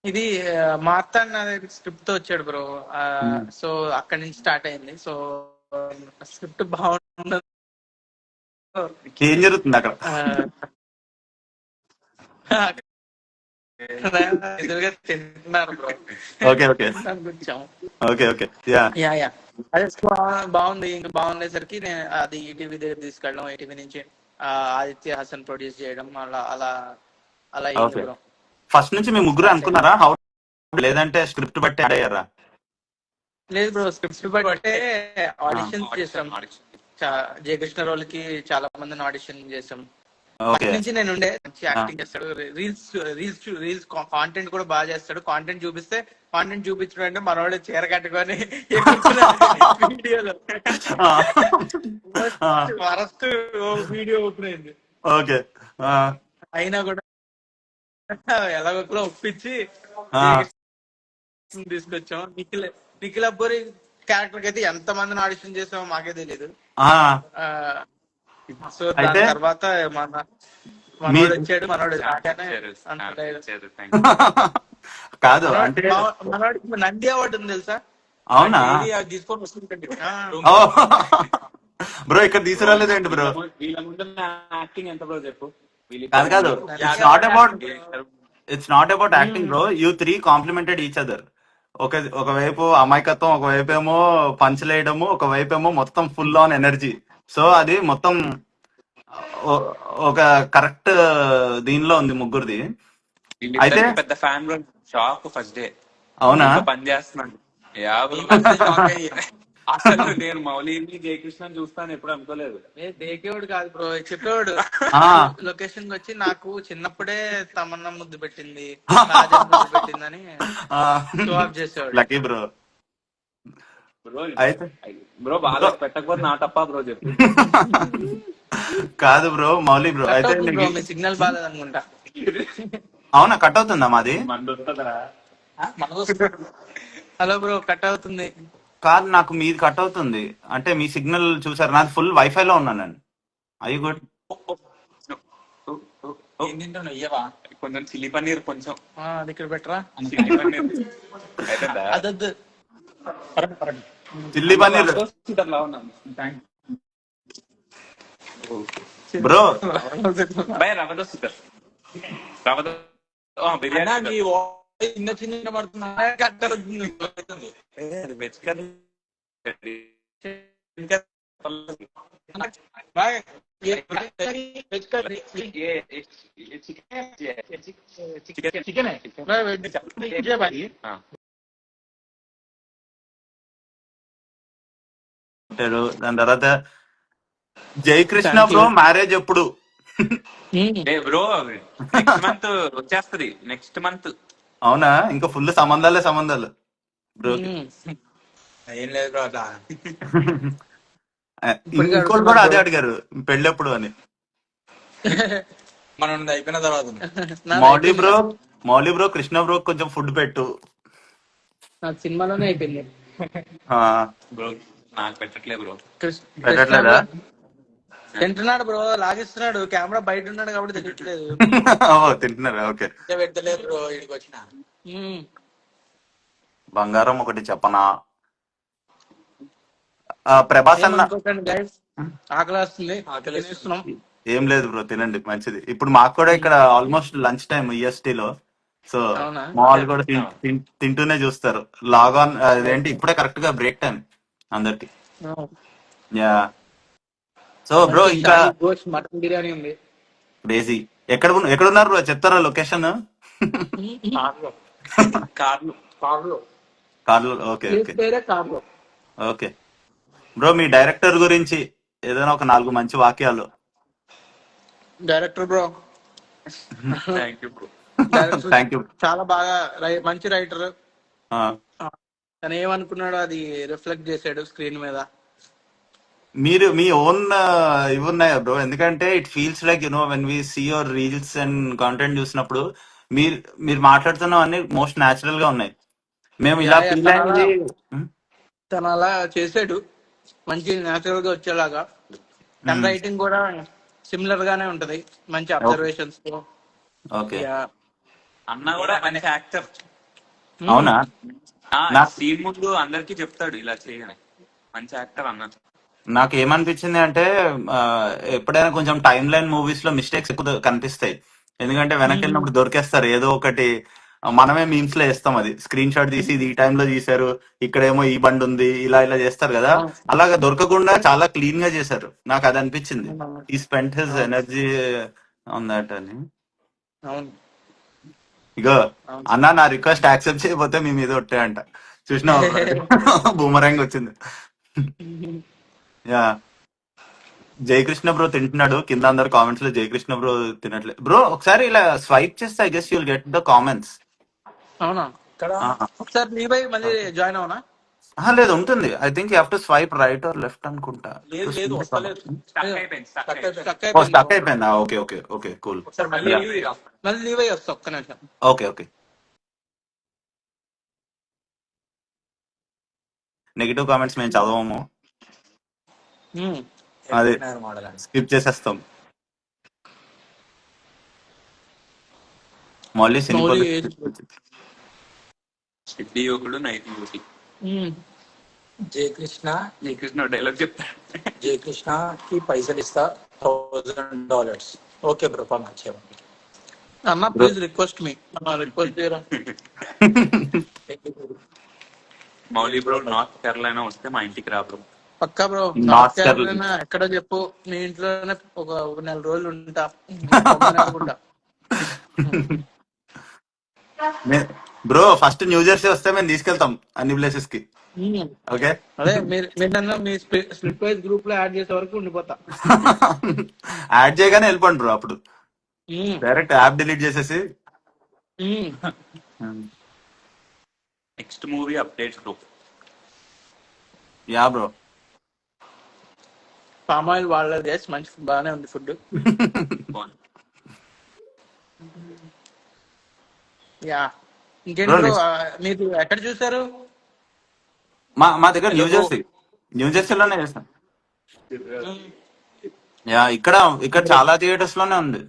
ఇది మార్తాండ్ అనే స్క్రిప్ట్ తో వచ్చాడు బ్రో. సో అక్కడి నుంచి స్టార్ట్ అయింది. సో స్క్రిప్ట్ బాగుండదు. ఏం జరుగుతుంది అక్కడ? ఎదురుగా తింటున్నారు బ్రో. ఓకే ఓకే వచ్చాము. Okay okay yeah yeah yeah అదే బాగుంది. ఇంకా బాగుండేసరికి నేను అది ఈటీవీ దగ్గర తీసుకెళ్ళడం, ఈటీవీ నుంచి ఆదిత్య హాసన్ ప్రొడ్యూస్ చేయడం, అలా అలా అలా అయింది ఓకే. బ్రో. ఫస్ట్ నుంచి మీ ముగ్గురు అనుకున్నారా హౌ, లేదంటే స్క్రిప్ట్ బట్టి యాడ్ అయ్యారా? లేదు బ్రో, స్క్రిప్ట్ బట్టే ఆడిషన్ చేసాం. జయకృష్ణ రోల్కి చాలా మందిని ఆడిషన్ చేసాం. ఓకే ఫస్ట్ నుంచి నేను ఉండే మంచి యాక్టింగ్ చేస్తాడు, రీల్స్ రీల్స్ రీల్స్ కాంటెంట్ కూడా బాగా చేస్తాడు. కాంటెంట్ చూపిస్తే కాంటెంట్ చూపించడం అంటే మనోడు చీర కట్టుకొని వీడియోలో వరస్ట్ వీడియో ఓపెన్ అయింది. ఓకే అయినా కూడా ఎలాగో ఒప్పించి తీసుకొచ్చాం. నిఖిల్ అబ్బోరి క్యారెక్టర్ కి అయితే ఎంత మందిని ఆడిషన్ చేసామో మాకే తెలియదు. సో దాని తర్వాత మనోడు వచ్చాడు. మనోడు కాదు అంటే మనోడికి నంది అవార్డు ఉంది తెలుసా? అవునా? అది తీసుకొని వస్తుంటండి బ్రో. ఇక్కడ తీసుకురాలేదండి బ్రో. యాక్టింగ్ ఎంత బ్రో చెప్పు. కాదు కాదు, it's not about acting bro. You three complimented each other. ఒకవైపు అమాయకత్వం, ఒకవైపు ఏమో పంచలేయడము, ఒకవైపు ఏమో మొత్తం ఫుల్ ఆన్ ఎనర్జీ. సో అది మొత్తం ఒక కరెక్ట్ దీనిలో ఉంది ముగ్గురిది. అయితే పెద్ద fan bro. Shock first day. అవునా? పని చేస్తున్నాడు. అసలు నేను మౌలిని జయకృష్ణ చూస్తాను ఎప్పుడు అనుకోలేదు. దేకేవాడు కాదు బ్రో, చెప్పేవాడు. లొకేషన్ వచ్చి నాకు చిన్నప్పుడే తమన్నా ముద్దు పెట్టింది, ముద్దు పెట్టిందని చేసేవాడు. Lucky bro. అయితే బ్రో బాగా పెట్టకపోతే నా తప్ప బ్రో చెప్పు. కాదు బ్రో, మౌలి బ్రో. అయితే సిగ్నల్ బాగాలేదు అనుకుంటా. అవునా? కట్ అవుతుందా మాది? హలో బ్రో, కట్ అవుతుంది. కాదు, నాకు మీది కట్ అవుతుంది. అంటే మీ సిగ్నల్ చూసారు, నాది ఫుల్ వైఫై లో ఉన్నాను నేను. అయ్యి గుడ్. కొంచెం చిల్లీ పన్నీర్ కొంచెం అది ఇక్కడ పెట్టరా. Chilli paneer bro. రవదో సుకర్ రవదో బిర్యానీ చిన్న చిన్న పడుతున్నా. దాని తర్వాత జయకృష్ణ బ్రో మ్యారేజ్ ఎప్పుడు? బ్రో నెక్స్ట్ మంత్ వచ్చేస్తది. Next month. అవునా? ఇంకా ఫుల్ సంబంధాలు బ్రో. ఏం లేదు బ్రో. అట్లా ఇంకోటి కూడా అదే అడిగారు, పెళ్ళెప్పుడు అని. మనం అయిపోయిన తర్వాత మౌలి బ్రో కృష్ణ బ్రో కొంచెం ఫుడ్ పెట్టు. నాకు సినిమాలోనే అయిపోయింది బ్రో. నాకు పెట్టట్లేదు బ్రో. పెట్టట్లేదా? తింటున్నాడు బ్రో, లాగిస్తున్నాడు. కెమెరా బయట ఉన్నాడు కాబట్టి తెలియట్లేదు. తింటున్నారా? ఓకే. పెట్టలేదు బ్రో. ఇడికి వచ్చిన బంగారం ఒకటి చెప్పనా, ప్రభాస్ అన్న. ఆకలి వస్తుంది. ఏం లేదు బ్రో, తినండి, మంచిది. ఇప్పుడు మాకు కూడా ఇక్కడ ఆల్మోస్ట్ లంచ్ టైం ఈఎస్టీ లో. సో మా వాళ్ళు కూడా తింటూనే చూస్తారు. లాగ్ ఆన్ అదేంటి, ఇప్పుడే కరెక్ట్ గా బ్రేక్ టైం అందరికి. యా. సో బ్రో ఇంకా మటన్ బిర్యానీ ఉంది. క్రేజీ. ఎక్కడున్నారు బ్రో, చెప్తారా లొకేషన్? కార్లో. Okay okay bro. మీ డైరెక్టర్ గురించి ఏదైనా ఒక 4 మంచి వాక్యాలు. Director bro thank you. చాలా బాగా మంచి రైటర్. తను ఏమనుకున్నాడో అది రిఫ్లెక్ట్ చేశాడు స్క్రీన్ మీద. మీరు మీ ఓన్ ఇవి ఉన్నాయా బ్రో? ఎందుకంటే it feels like when we see your reels and content చూసినప్పుడు మీరు మాట్లాడుతున్నవన్నీ మోస్ట్ న్యాచురల్ గా ఉన్నాయి. మేము ఇలా ఫీల్ అయింది. తను అలా చేసాడు, మంచి న్యాచురల్ గా వచ్చేలాగా. తన రైటింగ్ కూడా సిమిలర్ గానే ఉంటది, మంచి అబ్జర్వేషన్స్ తో. ఓకే. అన్న కూడా మంచి యాక్టర్. అవునా? నాకు సీన్ ముందు అందరికి చెప్తాడు ఇలా చేయని. మంచి యాక్టర్ అన్న. నాకు ఏమనిపించింది అంటే ఆ, ఎప్పుడైనా కొంచెం టైమ్ లైన్ మూవీస్ లో మిస్టేక్స్ ఎక్కువ కనిపిస్తాయి. ఎందుకంటే వెనక్కి వెళ్ళినప్పుడు దొరికేస్తారు ఏదో ఒకటి. మనమే మీమ్స్ లో వేస్తాం, అది స్క్రీన్ షాట్ తీసి ఇది ఈ టైంలో తీశారు, ఇక్కడేమో ఈ బండి ఉంది, ఇలా ఇలా చేస్తారు కదా. అలాగా దొరకకుండా చాలా క్లీన్ గా చేశారు. నాకు అది అనిపించింది. ఈ spent his energy on that అని. అవును ఇగో అవును. అన్న, నా రిక్వెస్ట్ యాక్సెప్ట్ చేయకపోతే మీ మీద ఒట్టాయంట. చూసినావు బూమరాంగ్ వచ్చింది. యా, జయకృష్ణ బ్రో తింటున్నాడు. కింద అందరు కామెంట్స్ లో జయకృష్ణ బ్రో తినట్లేదు. బ్రో ఒకసారి ఇలా స్వైప్ చేస్తే I guess you'll get the comments. అవునా? ఇక్కడ ఒకసారి నీ బై మళ్ళీ జాయిన్ అవునా? లేదు, ఉంటుంది. I think you have to swipe right are left అనుకుంటా. లేదు లేదు వస్తలేదు. స్టక్ అయిపోయింది. స్టక్ ఓ, అయిపోయింది స్టక్ bro. అయిపోయిందా? Okay okay okay, cool. ఒకసారి మళ్ళీ మళ్ళీ నీ బై వస్తా ఒక్క నిమిషం. Okay okay. నెగిటివ్ కామెంట్స్ మేము చదవము, ఉమ్. అది స్కిప్ చేసేస్తాం. మళ్ళీ మౌలి సినిపోలి ఏజ్ సిద్ధి యువకుడు నైట్ యువతి. ఉమ్. జయకృష్ణ జయకృష్ణ డైలాగ్ చెప్తాడు. జయకృష్ణకి పైసలు ఇస్తా $1,000. ఓకే బ్రో, పంపించేయండి. అన్న ప్లీజ్ రిక్వెస్ట్ మీ, రిక్వెస్ట్ చేయరా? మౌలి బ్రో నార్త్ కేరళైనా వస్తే మా ఇంటికి రా బ్రో. పక్కా bro. North North Carolina. Carolina ఎక్కడ చెప్పు, మీ ఇంట్లోనే ఒక 4 రోజులు ఉంటా. పొమ్మని అనుకుంటా. బ్రో ఫస్ట్ న్యూ జెర్సీ వస్తే మేము తీసుకెళ్తాం అన్ని ప్లేసెస్ కి. ఉమ్. ఓకే. అదే మీరు నన్ను మీ స్ప్లిట్ వైజ్ గ్రూప్ లో యాడ్ చేసే వరకు ఉండిపోతా. యాడ్ చేయగానే వెళ్ళిపోండి బ్రో. అప్పుడు ఉమ్. డైరెక్ట్ యాప్ డిలీట్ చేసేసి. Um. Next movie updates bro. Yeah bro. Palm oil వాడలేదు గైస్, మంచి బాగానే ఉంది ఫుడ్. యా. ఇంకేంటి Bro, బ్రో, next- మీరు ఎక్కడ చూసారు? మా దగ్గర న్యూ జెర్సీలోనే చేస్తాం. యా, ఇక్కడ చాలా థియేటర్స్ లోనే ఉంది.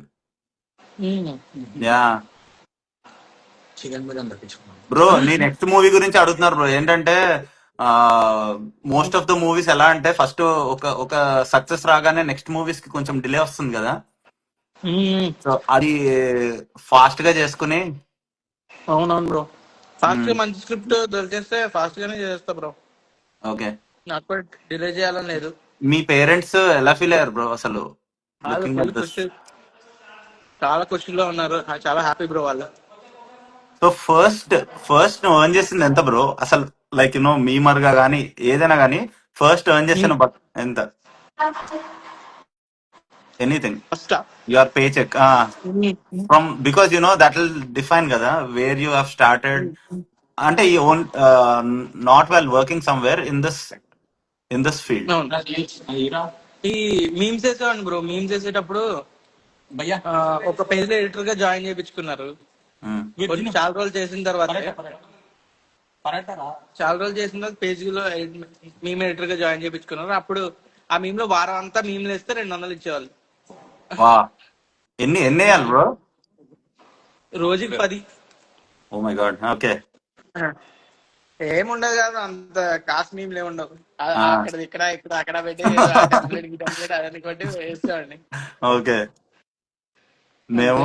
యా చికెన్ బిర్యానీ తెప్పించుకున్నాం. బ్రో, నీ నెక్స్ట్ మూవీ గురించి అడుగుతున్నారు బ్రో. ఏంటంటే మోస్ట్ ఆఫ్ ద మూవీస్ ఎలా అంటే ఫస్ట్ ఒక సక్సెస్ రాగానే నెక్స్ట్ మూవీస్ కి కొంచెం డిలే వస్తుంది కదా. సో అది ఫాస్ట్ గా చేసుకుని. అవునవును బ్రో, ఫాస్ట్ గా మంచి స్క్రిప్ట్ దొరికేస్తే ఫాస్ట్ గానే చేస్తా బ్రో. ఓకే. నాకు కూడా డిలే చేయాలని లేదు. మీ పేరెంట్స్ ఎలా ఫీల్ అయ్యారు బ్రో అసలు వాళ్ళు లుకింగ్ ఫుల్ అట్ దిస్? ఖుషి, చాలా ఖుషిలో ఉన్నారు. చాలా హ్యాపీ బ్రో వాళ్ళు. సో ఫస్ట్ నువ్వు ఎర్న్ చేసింది ఎంత బ్రో అసలు? లైక్ మీమర్ గా కానీ ఏదైనా కానీ ఫస్ట్ ఎర్న్ చేసిన ఎంత? Anything, first your paycheck from, because that will define కదా వేర్ యూ హ్యావ్ స్టార్టెడ్. అంటే ఈ own not well working somewhere in this field. ఈ మీమ్స్ వేసేవాడిని బ్రో. మీమ్స్ వేసేటప్పుడు భయ్యా ఒక పేజ్ ఎడిటర్ గా జాయిన్ చేయించుకున్నారు. కొంచెం చాలా రోజులు చేసిన తర్వాత పేజ్ లో మీమ్ ఎడిటర్ గా జాయిన్ చేయించుకున్నారు. అప్పుడు ఆ మీమ్ లో వారం అంతా మీమ్లు వేస్తే 200 ఇచ్చేవాళ్ళు. వా, ఎన్ని వేయాలి బ్రో? రోజుకి 10. Oh my god. ఓకే. ఏముండదు కదా, అంత కాస్ట్ మీమ్లు ఏముండవు. అక్కడ ఇక్కడ ఇక్కడ అక్కడ పెట్టి టెంప్లెట్ అదని కొట్టి వేసేవాడిని. ఓకే. మేము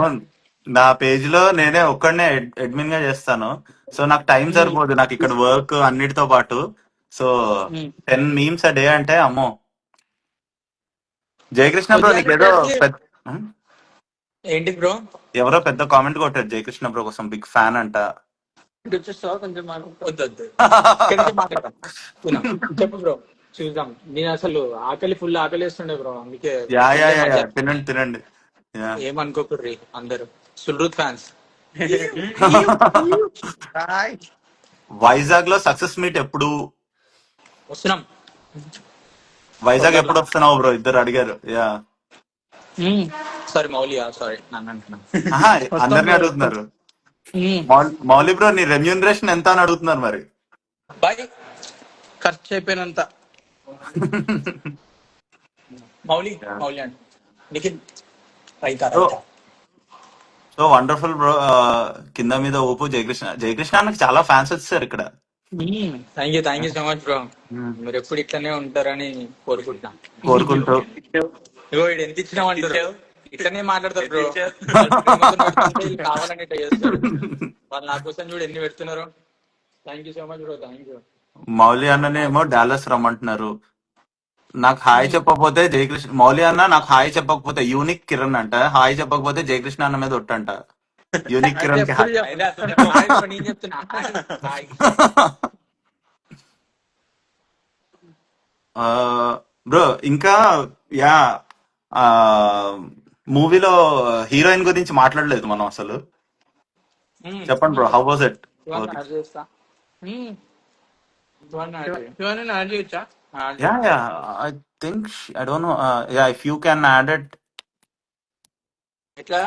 నా పేజ్ లో నేనే ఒక్కడనే అడ్మిన్ గా చేస్తాను. సో నాకు టైం సరిపోదు, నాకు ఇక్కడ వర్క్ అన్నిటితో పాటు. సో 10 మీమ్స్ a డే అంటే అమ్మో. జయకృష్ణ బ్రో నీకేదో ఏంటి బ్రో? ఎవరో పెద్ద కామెంట్ కొట్టారు జయకృష్ణ బ్రో కోసం, బిగ్ ఫ్యాన్ అంట. ఇటు వచ్చేస్తావా కొంచెం వద్దు చెప్పు బ్రో, చూద్దాం. నేను అసలు ఫుల్ ఆకలి వేస్తుండే బ్రో, అందుకే యా యా యా యా, తినండి తినండి. యా. ఏమనుకోకుర్రి అందరు సుల్రూత్ ఫ్యాన్స్. వైజాగ్ లో సక్సెస్ మీట్ ఎప్పుడు? వస్తున్నాం. వైజాగ్ ఎప్పుడు వస్తున్నావు బ్రో? ఇద్దరు అడిగారు. యా. సారీ మౌలియా, సారీ నన్ను అంటున్నా. అందరినీ అడుగుతున్నారు. మౌలి బ్రో, నీ రెమ్యూనరేషన్ ఎంత అని అడుగుతున్నారు మరి. బాయ్, ఖర్చు అయిపోయినంత. మౌలి అంటే Nikhil raita So, so wonderful bro. కింద మీద ఊపు జయకృష్ణ. జయకృష్ణ అన్నకి చాలా ఫ్యాన్స్ వచ్చారు ఇక్కడ. Thank you so much bro. మీరు ఎప్పుడు ఇట్లనే ఉంటారని కోరుకుంటున్నా. కోరుకుంటూ ఇగో ఇడు ఎంత ఇచ్చినామంటారు, ఇట్లనే మాట్లాడతారు బ్రో. ప్రేమతో పెడుతుంటే వీళ్ళు కావాలని ఇట్లా చేస్తారు. వాళ్ళు నా కోసం చూడు ఎన్ని పెడుతున్నారు. Thank you so much bro, thank you. Mouli అన్ననేమో డాలస్ రమ్మంటున్నారు. నాకు హాయ్ చెప్పకపోతే జయకృష్ణ, మౌలి అన్న నాకు హాయ్ చెప్పకపోతే యూనిక్ కిరణ్ అంట, హాయ్ చెప్పకపోతే జయకృష్ణ అన్న మీద ఒట్టంట. యూనిక్ అయితే కిరణ్ కి ఎప్పుడు హాయ్. హాయ్ బ్రో, నేను చెప్తున్నా హాయ్. బ్రో ఇంకా యా మూవీలో హీరోయిన్ గురించి మాట్లాడలేదు మనం అసలు. చెప్పండి బ్రో, హౌ వాజ్ ఇట్? ఇవన్నీ యాడ్ చేస్తా. ఇవన్నీ యాడ్ చేయి. శివాని యాడ్ చేయొచ్చా? యాడ్ యా చేయి. Yeah I think I don't know. Yeah if you can add it. ఎట్లా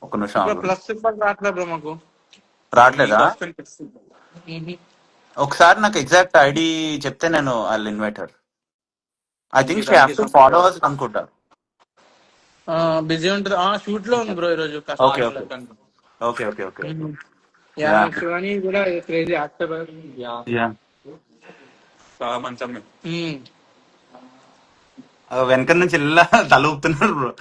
ఒక నిమిషం ఇప్పుడు ఆగు. ప్లస్ సింబల్ రావట్లేదు బ్రో మాకు. రావట్లేదా? మ్మ్. ఒకసారి నాకు ఎగ్జాక్ట్ ఐడి చెప్తే నేను I invite her. I think she thank have you to so much follow bro. అస్ అనుకుంటా. బిజీ ఉంటుంది. షూట్ లో ఉంది బ్రో ఈరోజు ఓకే కష్టం. ఓకే అట్లా okay okay okay. Yeah yeah Shivani కూడా క్రేజీ యాక్టర్. యా. యా చాలా మంచి అమ్మాయి. వెనక నుంచి ఇలా తల ఊపుతున్నారు బ్రో.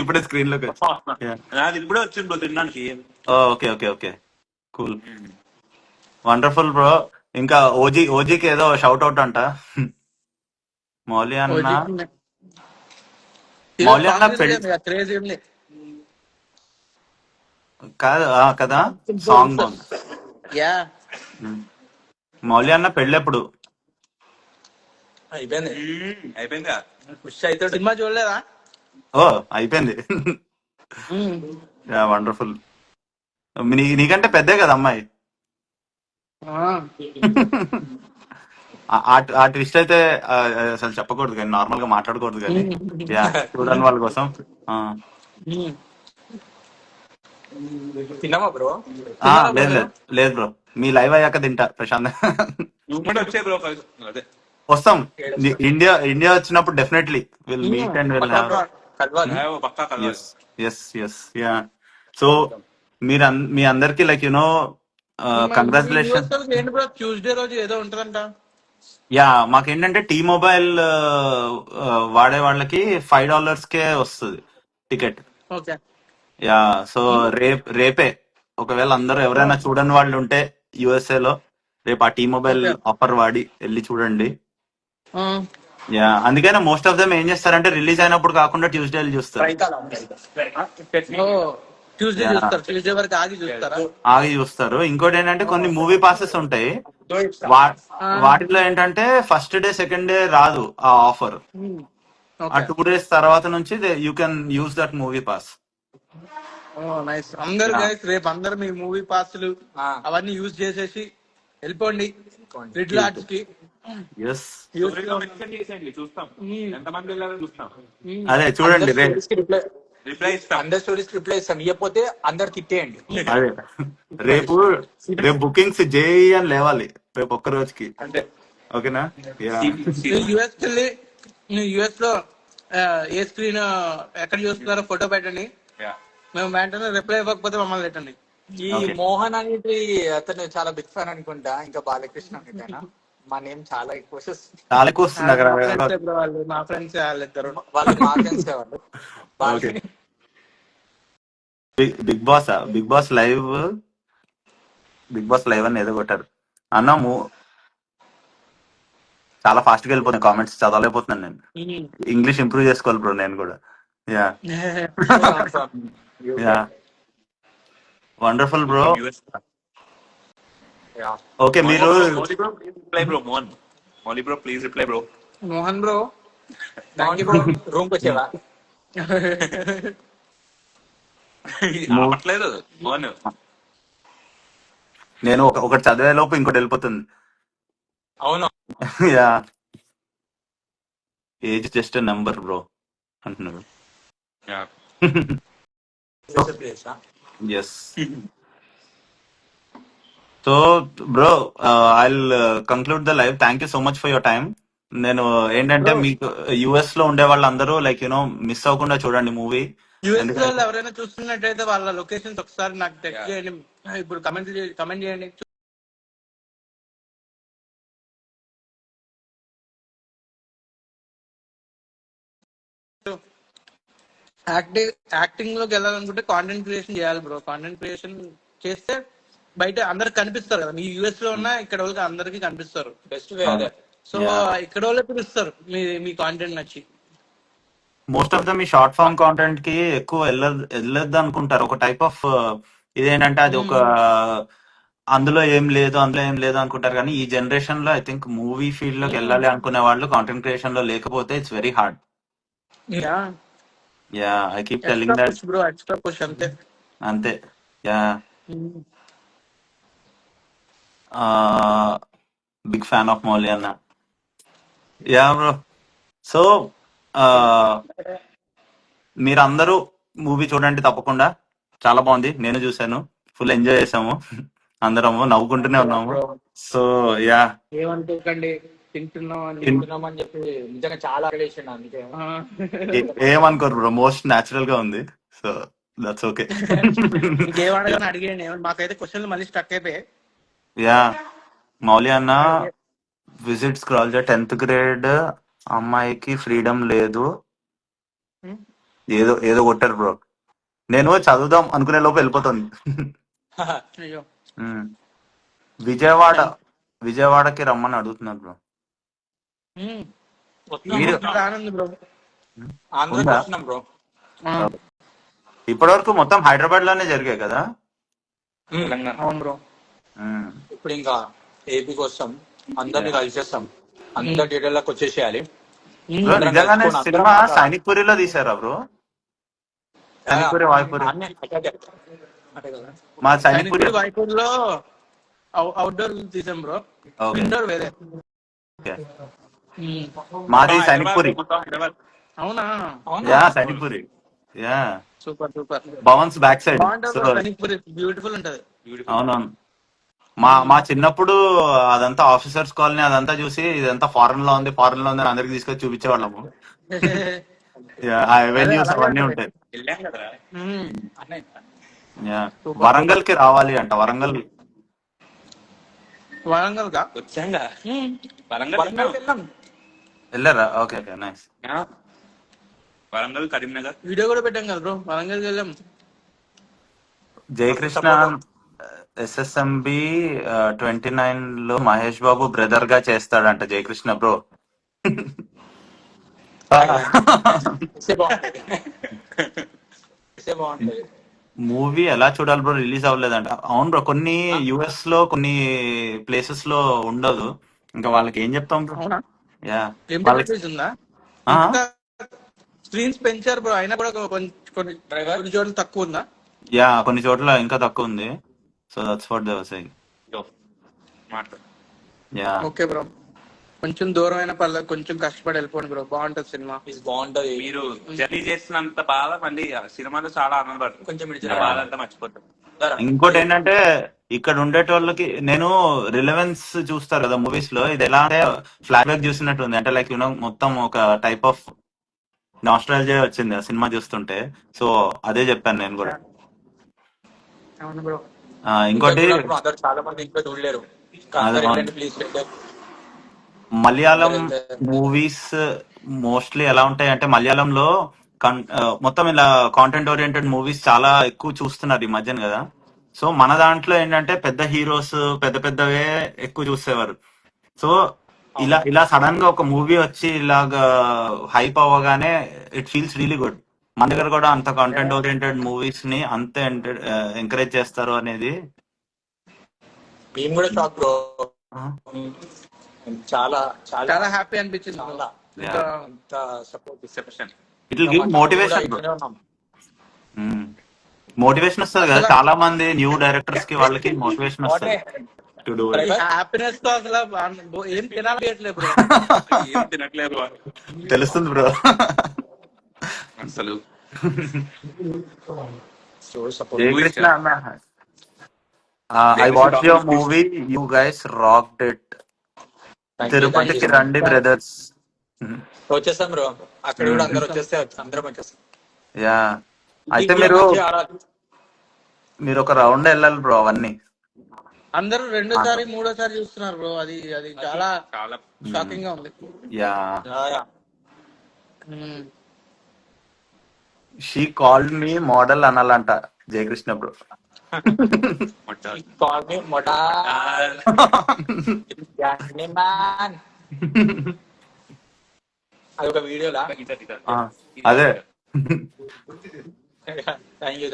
ఇప్పుడే స్క్రీన్ లోకి వచ్చి. Yeah. నాది ఇప్పుడే వచ్చింది బ్రో తినడానికి. Okay okay okay cool wonderful bro. ఇంకా ఓజీకి ఏదో షౌట్ అవుట్ అంట. మౌలి అన్న మౌలి అన్న పెళ్లి క్రేజీ ఏం లేదు. కాదు కదా, సాంగ్ బాగుంది. యా మౌలి అన్న పెళ్ళి ఎప్పుడు? అయిపోయింది. అయిపోయిందా? ఖుషి అవుతాడు. సినిమా చూడలేదా? ఓ అయిపోయింది. Yeah wonderful. నీకంటే పెద్దే కదా అమ్మాయి. ఆ ట్విస్ట్ అయితే అసలు చెప్పకూడదు కానీ, నార్మల్ గా మాట్లాడకూడదు కానీ. యా చూడని వాళ్ళ కోసం. తిన్నామా బ్రో? లేదు లేదు లేదు బ్రో, మీ లైవ్ అయ్యాక తింటా ప్రశాంత్. నువ్వు కూడా వచ్చే బ్రో. అదే వస్తాం. ఇండియా ఇండియా వచ్చినప్పుడు definitely will meet and will have. కలవాలి. పక్కా కలవాలి. Yes yes yes yeah. So మీ అందరికి లైక్ యునో కంగ్రాచులేషన్. ఏంటి బ్రో ట్యూస్డే రోజు ఏదో ఉంటుందంట. యా మాకేంటంటే టీ మొబైల్ వాడే వాళ్ళకి $5 కే వస్తుంది టికెట్. ఓకే. యా సో రేపే ఒకవేళ అందరూ ఎవరైనా చూడని వాళ్ళు ఉంటే USA లో, రేపు ఆ టీ మొబైల్ ఓకే. ఆఫర్ వాడి వెళ్ళి చూడండి. యా అందుకనే మోస్ట్ ఆఫ్ దమ్ ఏం చేస్తారంటే రిలీజ్ అయినప్పుడు కాకుండా ట్యూస్డే చూస్తారు. ఓ ట్యూస్డే యా చూస్తారు. ట్యూస్డే వరకు ఆగి చూస్తారా? ఆగి చూస్తారు. ఇంకోటి ఏంటంటే కొన్ని మూవీ పాసెస్ ఉంటాయి. వాటిలో ఏంటంటే ఫస్ట్ డే సెకండ్ డే రాదు ఆ ఆఫర్. ఆ ఓకే. 2 days తర్వాత నుంచి you can use that movie pass. Nice. అందరు గైస్ రేపు అందరు మీ మూవీ పాస్లు అవన్నీ యూజ్ చేసేసి వెళ్ళిపోండి రిడ్ లాడ్జ్ కి. ఎస్ చేసేయండి, చూస్తాం ఎంతమంది వెళ్ళారో చూస్తాం. అదే చూడండి రిప్లై ఇస్తాం. అందరి స్టోరీస్ రిప్లై ఇస్తాం. ఇవ్వకపోతే అందరు తిట్టేయండి. అదే రేపు బుకింగ్స్ జేఈ అని లేవాలి రేపు ఒక్క రోజుకి. అంటే ఓకేనా? యా యుఎస్ వెళ్ళి యుఎస్ లో ఏ స్క్రీన్ ఎక్కడ చూస్తున్నారో ఫోటో పెట్టండి. మేము వెంటనే రిప్లై ఇవ్వకపోతే మమ్మల్ని పెట్టండి. ఈ Okay. మోహన్ అనేది అతను చాలా బిగ్ ఫ్యాన్ అనుకుంటా. ఇంకా బాలకృష్ణ అనేటైనా మా నేమ్ చాలా ఎక్కువ వస్తుంది. చాలా ఎక్కువ వస్తుంది అక్కడ. మా ఫ్రెండ్స్ వాళ్ళిద్దరు. వాళ్ళు మా ఫ్రెండ్స్ వాళ్ళు. ఓకే బిగ్ బాస్ లైవ్ అని ఏదో కొట్టారు అన్న. చాలా ఫాస్ట్ గా వెళ్ళిపోతున్నాయి కామెంట్స్, చదవలేకపోతున్నాను నేను. ఇంగ్లీష్ ఇంప్రూవ్ చేసుకోవాలి బ్రో నేను కూడా. Yeah yeah wonderful bro. Okay మీరు reply bro. Mouli bro please reply bro. Mohan bro thank you bro. Room కి వచ్చేవా? అవ్వట్లేదు మోహన్. నేను ఒకటి చదివే లోపు ఇంకోటి వెళ్ళిపోతుంది. అవును. Yeah age just number bro అంటున్నాడు. Yes so bro I'll conclude the live. Thank you so much for your time. నేను ఏంటంటే మీకు US లో ఉండే వాళ్ళందరూ లైక్ యూనో మిస్ అవ్వకుండా చూడండి మూవీ. యుఎస్ లో ఎందుకంటే ఎవరైనా చూస్తున్నట్టయితే వాళ్ళ లొకేషన్స్ ఒకసారి నాకు టెక్స్ట్ చేయండి. ఇప్పుడు కమెంట్ చేయండి. యాక్టింగ్ లోకి వెళ్ళాలనుకుంటే కాంటెంట్ క్రియేషన్ చేయాలి బ్రో. కాంటెంట్ క్రియేషన్ చేస్తే బయట అందరికి కనిపిస్తారు కదా. మీ యుఎస్ లో ఉన్నా ఇక్కడ వాళ్ళకి అందరికి కనిపిస్తారు. బెస్ట్ వే అదే. సో యా, ఇక్కడ వాళ్ళే పిలుస్తారు మీ కాంటెంట్ నచ్చి. మోస్ట్ ఆఫ్ దమ్ ఈ షార్ట్ ఫామ్ కాంటెంట్ కి ఎక్కువ వెళ్ళొద్దు అనుకుంటారు. ఒక టైప్ ఆఫ్ ఇదేంటంటే అది ఒక అందులో ఏం లేదు అనుకుంటారు. కానీ ఈ జనరేషన్ లో ఐ థింక్ మూవీ ఫీల్డ్ లోకి వెళ్ళాలి అనుకునే వాళ్ళు కాంటెంట్ క్రియేషన్ లో లేకపోతే it's very hard. Yeah, I keep extra telling that. Push bro, extra push అంతే. అంతే. Yeah, big fan of Mouli అన్న. Yeah bro. సో మీరందరూ మూవీ చూడండి తప్పకుండా. చాలా బాగుంది, నేను చూశాను, ఫుల్ ఎంజాయ్ చేసాము. అందరము నవ్వుకుంటూనే ఉన్నాము. బ్రో సో యా, ఏమనుకోకండి, తింటున్నాం అని. తింటున్నామని చెప్పి నిజంగా చాలా రిలేషన్ అందుకే. ఏమనుకోరు బ్రో, మోస్ట్ న్యాచురల్ గా ఉంది. So that's okay. ఇంకేం అడగని అడిగేయండి. మాకైతే క్వశ్చన్లు మళ్ళీ స్టక్ అయిపోయాయి. యా, మౌలి అన్న విజిట్ స్క్రాల్ 10th గ్రేడ్ అమ్మాయికి ఫ్రీడమ్ లేదు, ఏదో ఏదో కొట్టారు బ్రో. నేను చదువుదాం అనుకునే లోపు వెళ్ళిపోతుంది. అయ్యో, ఉమ్. విజయవాడకి రమ్మని అడుగుతున్నారు బ్రో. మీరు ఆనంద్ బ్రో. ఆంధ్రాకి ఉందా? వస్తున్నాం బ్రో. ఇప్పటి వరకు మొత్తం హైదరాబాద్ లోనే జరిగాయి కదా. అవును బ్రో. ఉమ్. ఇప్పుడు ఇంకా ఏపీకి వస్తాం, అందరినీ కలిసేస్తాం, అందరి డీటెయిల్ లోకి వచ్చేసేయాలి. బ్రో అందరం నిజంగానే కలుసుకొని సినిమా అందరం సైనిక్ పూరిలో తీసారా బ్రో? సైనిక్ పూరి వాయుపూరి. అన్నీ అటే కదా. మా సైనిక్ పూరి. వైపూర్ లో అవుట్డోర్ తీసాం బ్రో. ఓకే. ఇండోర్ వేరే. ఓకే. మాది సైనిక్ పూరి. అవునా? Yeah, Sainik puri. Yeah, super super. Bhavan's back side. బాగుంటది సో బ్రో సైనిక్పురి, బ్యూటిఫుల్ ఉంటది. అవునవును. మా చిన్నప్పుడు అదంతా ఆఫీసర్స్ కాలనీ అదంతా చూసి ఇదంతా ఫారెన్ లో ఉంది అని అందరికి తీసుకొచ్చి చూపించేవాళ్ళము. ఆ అదే అవెన్యూస్ అలాగే అవన్నీ ఉంటది. ఉంటాయి. వెళ్ళాం కదరా ఉమ్. అన్నయ్య. Yeah, super Warangal super. కి రావాలి అంట. వరంగల్. వరంగల్ గా వచ్చాంగా వరంగల్ వరంగల్ వెళ్ళాం. వెళ్ళారా? Okay okay, nice. Warangal Karimnagar video కూడా పెట్టాం కదా బ్రో. వరంగల్ వెళ్ళాం. జయకృష్ణ SSMB 29 లో మహేష్ బాబు బ్రదర్ గా చేస్తాడంట జయకృష్ణ బ్రో. ఇసే బాగుంటది. ఇసే బాగుంటది. మూవీ ఎలా చూడాలి బ్రో? రిలీజ్ అవ్వలేదంట. అవును బ్రో, కొన్ని యుఎస్ లో కొన్ని ప్లేసెస్ లో ఉండదు. ఇంకా వాళ్ళకి ఏం చెప్తాం బ్రో. అవునా? యా, లిమిటెడ్ వాళ్ళకి రిలీజ్ ఉందా? ఆ? ఇంకా స్క్రీన్స్ పెంచారు బ్రో, అయినా కూడా కొన్ని చోట్ల తక్కువ ఉందా? యా, కొన్ని చోట్ల ఇంకా తక్కువ ఉంది. So that's what they were saying. మాట్లాడు. Yeah, okay bro. కొంచెం దూరం అయిన పర్లేదు, కొంచెం కష్టపడి వెళ్ళిపోండి బ్రో, బాగుంటది సినిమా. ఇది బాగుంటది. మీరు జర్నీ చేసినంత బాధ మళ్ళీ ఆ సినిమాలో చాలా ఆనందపడతారు. కొంచెం ఆ బాధ అంతా మర్చిపోతారు. ఇంకోటి ఏంటంటే ఇక్కడ ఉండేటోళ్ళకి నేను రిలవెన్స్ చూస్తారు కదా మూవీస్ లో, ఇది ఎలా అంటే ఫ్లాష్ బ్యాక్ చూసినట్టు ఉంది. అంటే లైక్ మొత్తం ఒక టైప్ ఆఫ్ నాస్ట్రాలజీ వచ్చింది ఆ సినిమా చూస్తుంటే. సో అదే చెప్పాను నేను కూడా. అవును బ్రో. ఇంకోటి అందరు చాలా మంది ఇంకా చూడలేరు. అదే ప్లీజ్. మలయాళం మూవీస్ మోస్ట్లీ ఎలా ఉంటాయి అంటే మలయాళంలో మొత్తం ఇలా కాంటెంట్ ఓరియంటెడ్ మూవీస్ చాలా ఎక్కువ చూస్తున్నారు ఈ మధ్యన కదా. సో మన దాంట్లో ఏంటంటే పెద్ద హీరోస్ పెద్ద పెద్దవే ఎక్కువ చూసేవారు. సో ఇలా సడన్ గా ఒక మూవీ వచ్చి ఇలాగా హైప్ అవ్వగానే ఇట్ ఫీల్స్ రియలీ గుడ్. మన దగ్గర కూడా అంత కాంటెంట్ ఓరియంటెడ్ మూవీస్ ని అంత ఎంకరేజ్ చేస్తారు అనేది. మేము కూడా షాక్ బ్రో. ఆ, చాలా చాలా చాలా హ్యాపీ అనిపించింది bro. చాలా ఇంకా అంత support reception it will give motivation. Motivation వస్తుంది కదా, చాలా మంది న్యూ డైరెక్టర్స్ కి వాళ్ళకి మోటివేషన్ వస్తుంది టు డూ ఇట్. హ్యాపీనెస్ తో అసలు ఏం తినాలి బ్రో. ఏం తినట్లేదు తెలుస్తుంది బ్రో. అసలు. జయకృష్ణ అన్న, I watch your movie, you guys rocked it. తిరుపతికి రండి బ్రదర్స్. వచ్చేస్తాం బ్రో. అక్కడ కూడా అందరు వచ్చేస్తే అందరం వచ్చేస్తాం. యా, అయితే మీరు ఒక రౌండ్ వెళ్ళాలి బ్రో అవన్నీ. అందరూ రెండోసారి మూడోసారి చూస్తున్నారు బ్రో. అది అది చాలా చాలా షాకింగ్ గా ఉంది. Yeah hmm. She called me model అనాలంట జయకృష్ణ బ్రో. అదొక వీడియోలా. అదే థ్యాంక్ యూ.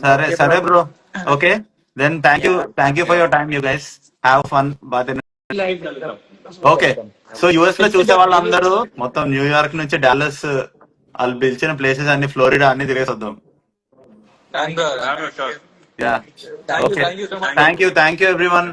సరే సరే bro. Okay then thank you for your time. You guys have fun. Okay so US లో చూసే వాళ్ళందరూ మొత్తం న్యూయార్క్ నుంచి డాలస్ వాళ్ళు పిలిచిన ప్లేసెస్ అన్ని ఫ్లోరిడా అన్ని తిరిగేసి వద్దాం. Thank you. Yeah okay thank you everyone.